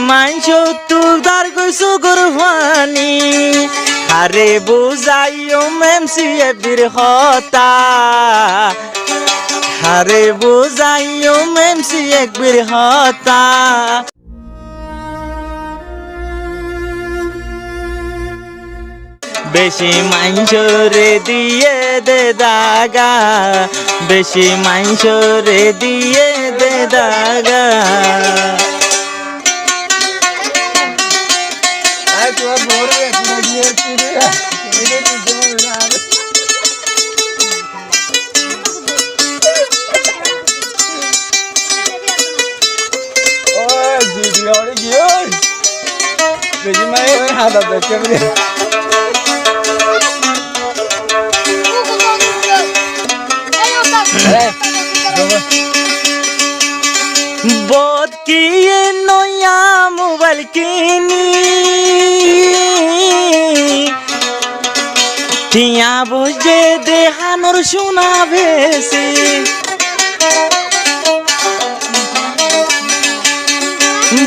mine সত্তর কইসু গুরবানি আরে বুঝাইও এমসিএফ বীর হতা আরে বুঝাইও এমসিএফ বীর হতা বেশি মাইনসরে দিয়ে দে দাগা বেশি মাইনসরে দিয়ে দে দাগা बोध किए नया मोबाइल किनी टिया बुझे देहानोर सुना बेसी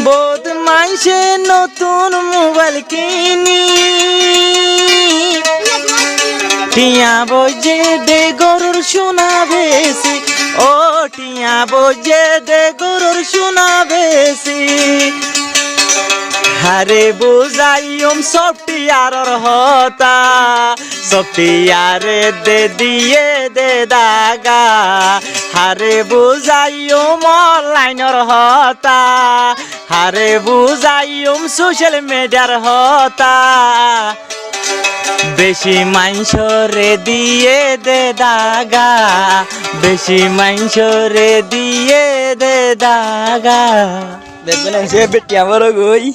बोध माइसे नतुन मोबाइल किनी टिया बुझे दे गरुर सुना बेसी ও টিয়া বোঝে দে গরুর শোনা বেশি হারে বুঝাইম সফটিয়ারর হতা সফটিয়ারে দে দিয়ে দে দাগা হারে বুঝাইম অনলাইনর হতা হারে বুঝাইম সোশ্যাল মিডিয়ার হতা বেশি মাইনসরে দিয়ে দে দাগা বেশি মাইনসরে দিয়ে দে দাগা দেখবেন সে বেটি আমার গই